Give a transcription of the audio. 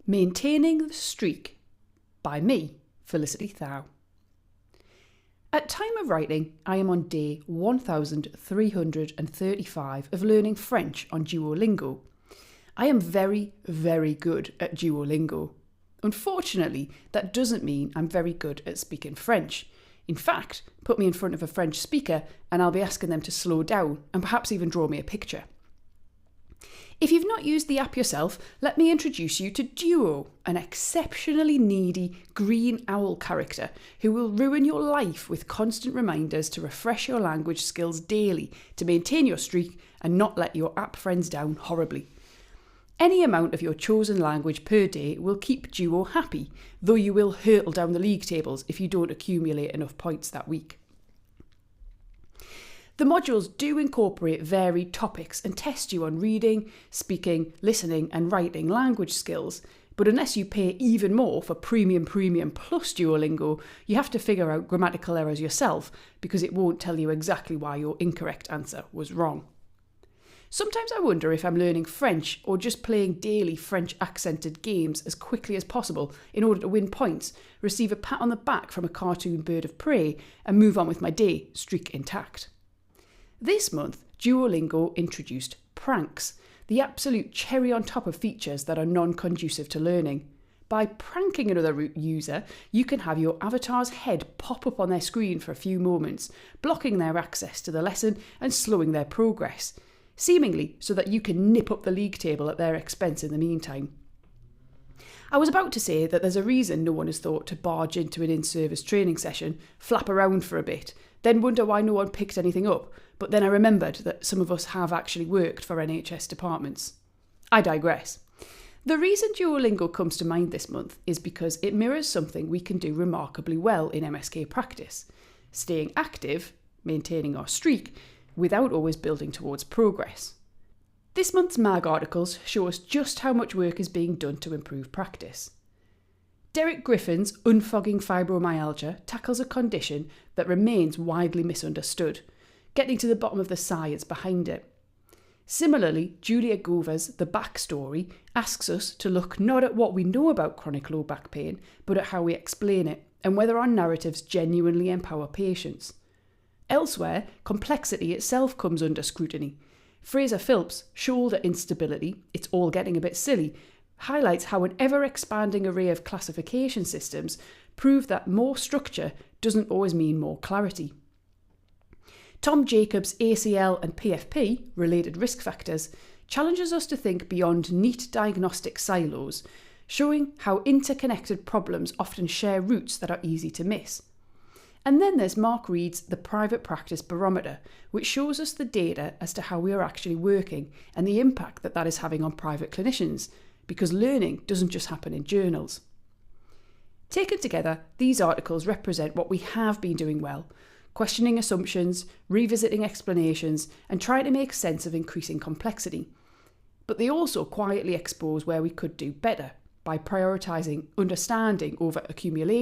Maintaining the Streak by me, Felicity Thow. At time of writing, I am on day 1335 of learning French on Duolingo. I am very, very good at Duolingo. Unfortunately, that doesn't mean I'm very good at speaking French. In fact, put me in front of a French speaker and I'll be asking them to slow down and perhaps even draw me a picture. If you've not used the app yourself, let me introduce you to Duo, an exceptionally needy green owl character who will ruin your life with constant reminders to refresh your language skills daily to maintain your streak and not let your app friends down horribly. Any amount of your chosen language per day will keep Duo happy, though you will hurtle down the league tables if you don't accumulate enough points that week. The modules do incorporate varied topics and test you on reading, speaking, listening and writing language skills, but unless you pay even more for Premium plus Duolingo, you have to figure out grammatical errors yourself because it won't tell you exactly why your incorrect answer was wrong. Sometimes I wonder if I'm learning French or just playing daily French accented games as quickly as possible in order to win points, receive a pat on the back from a cartoon bird of prey and move on with my day, streak intact. This month, Duolingo introduced pranks, the absolute cherry on top of features that are non-conducive to learning. By pranking another user, you can have your avatar's head pop up on their screen for a few moments, blocking their access to the lesson and slowing their progress, seemingly so that you can nip up the league table at their expense in the meantime. I was about to say that there's a reason no one has thought to barge into an in-service training session, flap around for a bit, then wonder why no one picked anything up, but then I remembered that some of us have actually worked for NHS departments. I digress. The reason Duolingo comes to mind this month is because it mirrors something we can do remarkably well in MSK practice: staying active, maintaining our streak, without always building towards progress. This month's MAG articles show us just how much work is being done to improve practice. Derek Griffin's Unfogging Fibromyalgia tackles a condition that remains widely misunderstood, getting to the bottom of the science behind it. Similarly, Julia Gover's The Backstory asks us to look not at what we know about chronic low back pain, but at how we explain it and whether our narratives genuinely empower patients. Elsewhere, complexity itself comes under scrutiny. Fraser Philps' Shoulder Instability, It's All Getting a Bit Silly, highlights how an ever-expanding array of classification systems prove that more structure doesn't always mean more clarity. Tom Jacobs' ACL and PFP, Related Risk Factors, challenges us to think beyond neat diagnostic silos, showing how interconnected problems often share roots that are easy to miss. And then there's Mark Reed's The Private Practice Barometer, which shows us the data as to how we are actually working and the impact that is having on private clinicians, because learning doesn't just happen in journals. Taken together, these articles represent what we have been doing well: questioning assumptions, revisiting explanations, and trying to make sense of increasing complexity. But they also quietly expose where we could do better by prioritising understanding over accumulation